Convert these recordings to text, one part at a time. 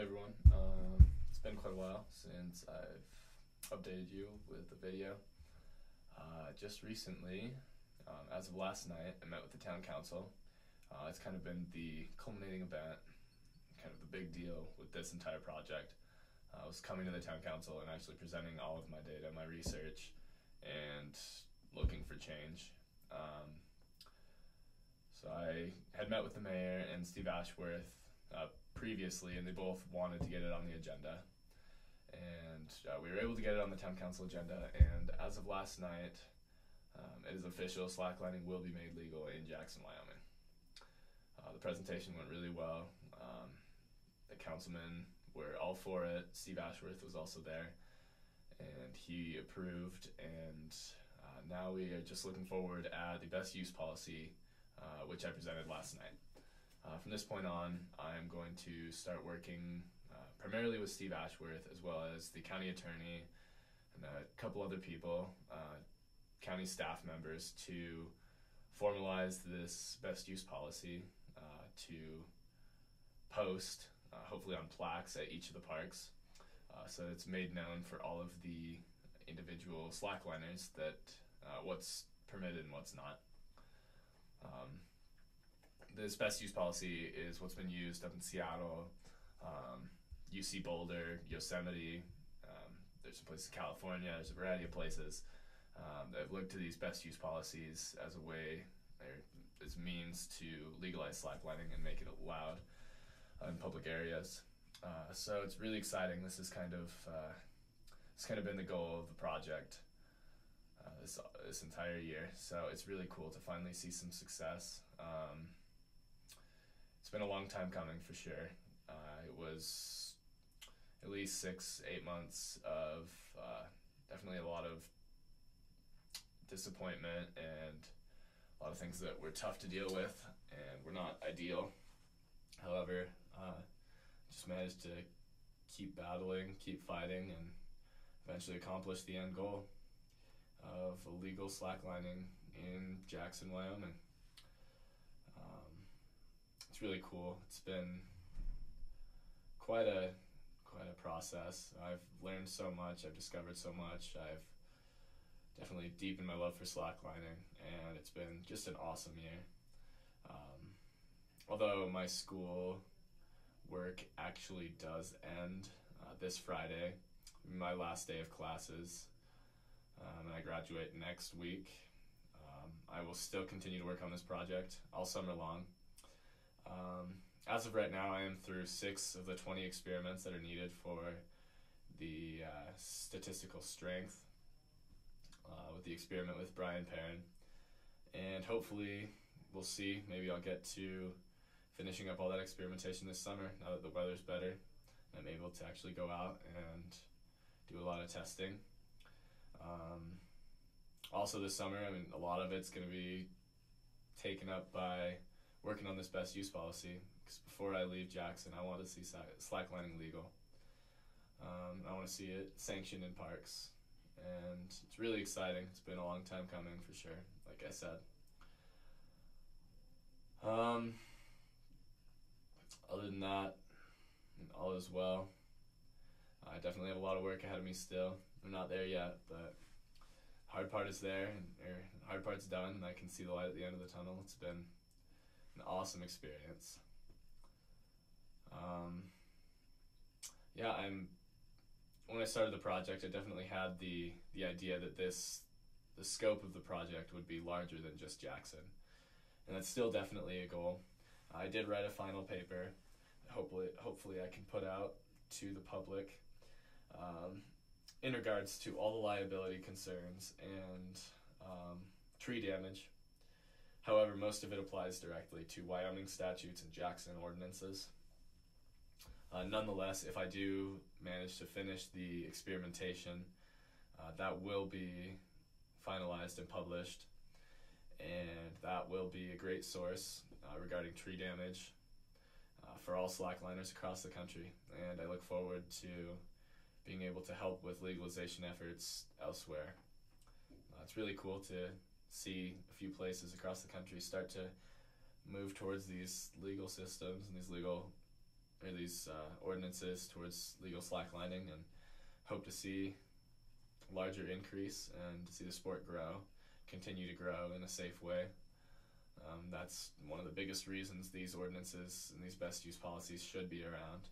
everyone. It's been quite a while since I've updated you with a video. Just recently, as of last night, I met with the town council. It's kind of been the culminating event, kind of the big deal with this entire project. I was coming to the town council and actually presenting all of my data, my research, and looking for change. So I had met with the mayor and Steve Ashworth previously, and they both wanted to get it on the agenda. And we were able to get it on the town council agenda, and as of last night, it is official, slacklining will be made legal in Jackson, Wyoming. The presentation went really well. The councilmen were all for it. Steve Ashworth was also there, and he approved, and now we are just looking forward at the best use policy, which I presented last night. From this point on, I'm going to start working primarily with Steve Ashworth, as well as the county attorney and a couple other people, county staff members, to formalize this best use policy, to post, hopefully on plaques at each of the parks, so it's made known for all of the individual slackliners that what's permitted and what's not. This best use policy is what's been used up in Seattle, UC Boulder, Yosemite, there's some places in California, there's a variety of places that have looked to these best use policies as a way, or as means to legalize slacklining and make it allowed in public areas. So it's really exciting. This is kind of been the goal of the project this entire year. So it's really cool to finally see some success. It's been a long time coming for sure. It was at least 6-8 months of definitely a lot of disappointment and a lot of things that were tough to deal with and were not ideal. However, just managed to keep battling, keep fighting, and eventually accomplish the end goal of illegal slacklining in Jackson, Wyoming. It's really cool. It's been quite a process. I've learned so much. I've discovered so much. I've definitely deepened my love for slacklining, and it's been just an awesome year. Although my school work actually does end this Friday, my last day of classes, and I graduate next week. I will still continue to work on this project all summer long. As of right now, I am through 6 of the 20 experiments that are needed for the statistical strength with the experiment with Brian Perrin, and hopefully we'll see, maybe I'll get to finishing up all that experimentation this summer now that the weather's better and I'm able to actually go out and do a lot of testing. Also this summer, a lot of it's going to be taken up by working on this best use policy, because before I leave Jackson, I want to see slacklining legal. I want to see it sanctioned in parks, and it's really exciting. It's been a long time coming for sure, like I said. Other than that, all is well. I definitely have a lot of work ahead of me still. I'm not there yet, but hard part is there, hard part's done, and I can see the light at the end of the tunnel. It's been an awesome experience. When I started the project, I definitely had the idea that the scope of the project would be larger than just Jackson, and that's still definitely a goal. I did write a final paper that hopefully I can put out to the public in regards to all the liability concerns and tree damage. However, most of it applies directly to Wyoming statutes and Jackson ordinances. Nonetheless, if I do manage to finish the experimentation, that will be finalized and published, and that will be a great source regarding tree damage for all slackliners across the country, and I look forward to being able to help with legalization efforts elsewhere. It's really cool to see a few places across the country start to move towards these legal systems and these legal ordinances towards legal slacklining, and hope to see a larger increase and to see the sport continue to grow in a safe way. That's one of the biggest reasons these ordinances and these best use policies should be around.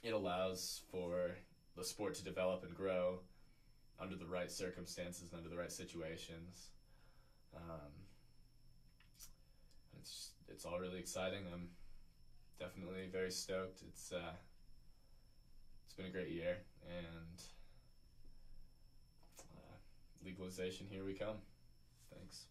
It allows for the sport to develop and grow under the right circumstances and under the right situations. It's all really exciting. I'm definitely very stoked. It's been a great year, and legalization, here we come. Thanks.